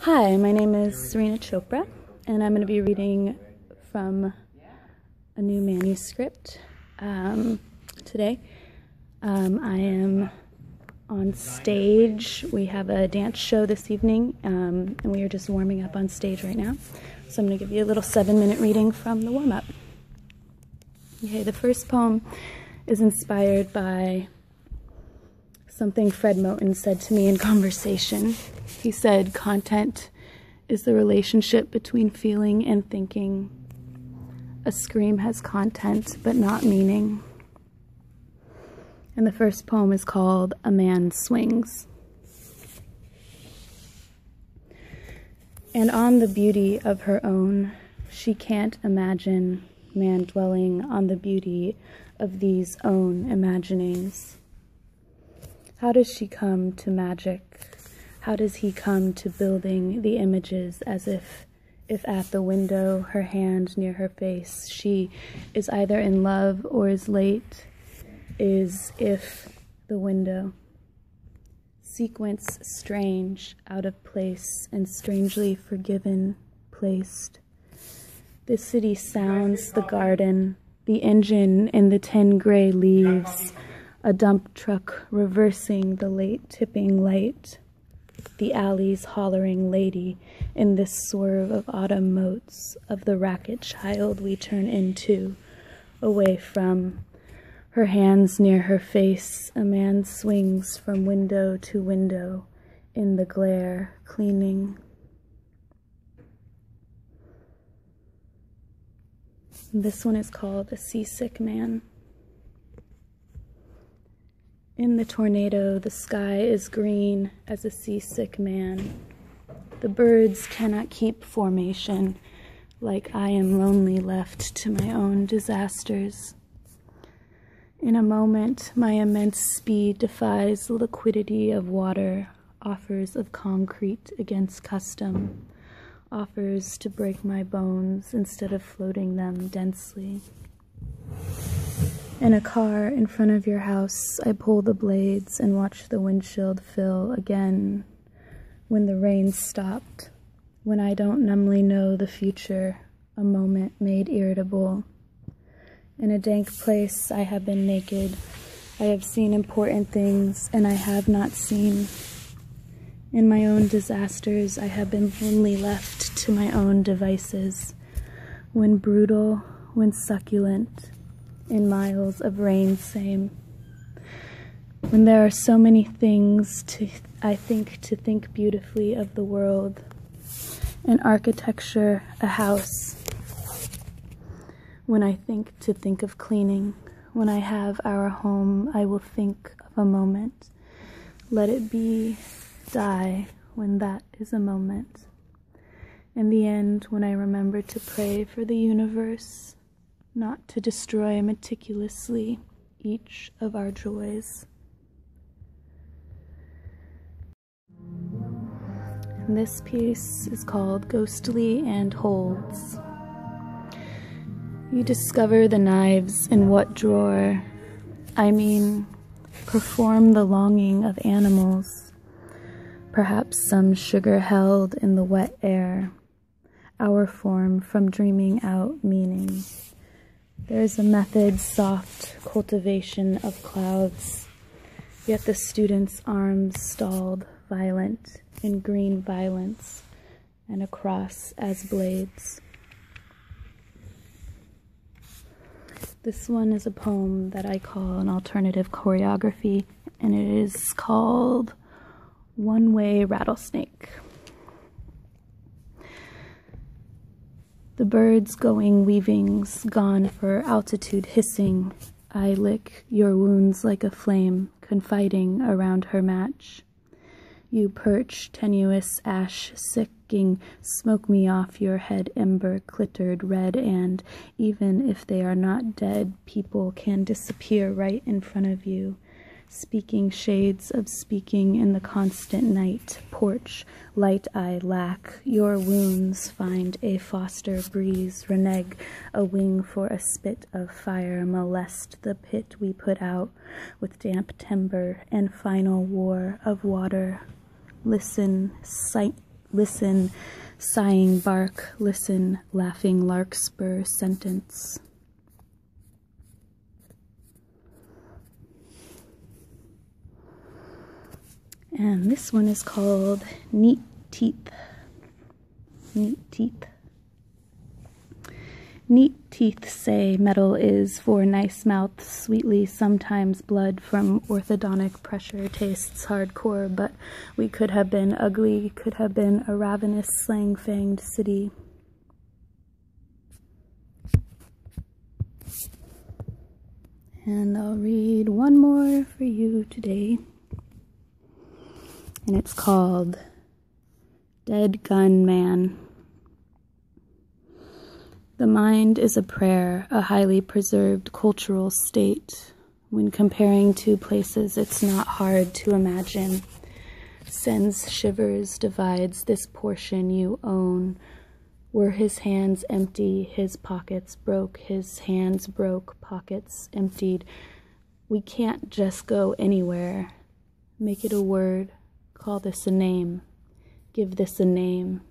Hi, my name is Serena Chopra, and I'm going to be reading from a new manuscript today. I am on stage. We have a dance show this evening, and we are just warming up on stage right now. So I'm going to give you a little 7-minute reading from the warm-up. Okay, the first poem is inspired by something Fred Moten said to me in conversation. He said, "Content is the relationship between feeling and thinking. A scream has content, but not meaning." And the first poem is called "A Man Swings." And on the beauty of her own, she can't imagine man dwelling on the beauty of these own imaginings. How does she come to magic? How does he come to building the images as if at the window, her hand near her face, she is either in love or is late, is if the window. Sequence strange, out of place, and strangely forgiven, placed. The city sounds the garden, the engine in the 10 gray leaves, a dump truck reversing the late tipping light, the alley's hollering lady in this swerve of autumn motes of the racket child we turn into, away from. Her hands near her face, a man swings from window to window in the glare, cleaning. This one is called "A Seasick Man." In the tornado, the sky is green as a seasick man. The birds cannot keep formation, like I am lonely left to my own disasters. In a moment, my immense speed defies the liquidity of water, offers of concrete against custom, offers to break my bones instead of floating them densely. In a car in front of your house, I pull the blades and watch the windshield fill again when the rain stopped, when I don't numbly know the future, a moment made irritable. In a dank place, I have been naked. I have seen important things, and I have not seen. In my own disasters, I have been only left to my own devices, when brutal, when succulent, in miles of rain same. When there are so many things I think to think beautifully of the world, an architecture, a house. When I think to think of cleaning, when I have our home, I will think of a moment. Let it be, die, when that is a moment. In the end, when I remember to pray for the universe, not to destroy meticulously each of our joys. And this piece is called "Ghostly and Holds." You discover the knives in what drawer? I mean, perform the longing of animals. Perhaps some sugar held in the wet air, our form from dreaming out meaning. There is a method, soft cultivation of clouds, yet the student's arms stalled, violent, in green violence, and a cross as blades. This one is a poem that I call an alternative choreography, and it is called "One-Way Rattlesnake." The birds going weavings, gone for altitude hissing. I lick your wounds like a flame, confiding around her match. You perch, tenuous ash sicking, smoke me off your head ember clittered red, and even if they are not dead, people can disappear right in front of you. Speaking shades of speaking in the constant night, porch, light I lack, your wounds find a foster breeze, renege, a wing for a spit of fire, molest the pit we put out with damp timber and final war of water. Listen, sight Listen, sighing bark. Listen, laughing larkspur sentence. And this one is called Neat Teeth. Neat teeth. Neat teeth say metal is for nice mouths sweetly. Sometimes blood from orthodontic pressure tastes hardcore, but we could have been ugly, could have been a ravenous slang-fanged city. And I'll read one more for you today. And it's called Dead Gun Man. The mind is a prayer, a highly preserved cultural state. When comparing two places, it's not hard to imagine. Sends shivers, divides this portion you own. Were his hands empty, his pockets broke, his hands broke, pockets emptied. We can't just go anywhere. Make it a word, call this a name, give this a name,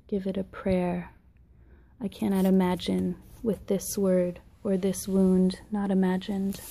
give it a prayer. I cannot imagine with this word or this wound not imagined.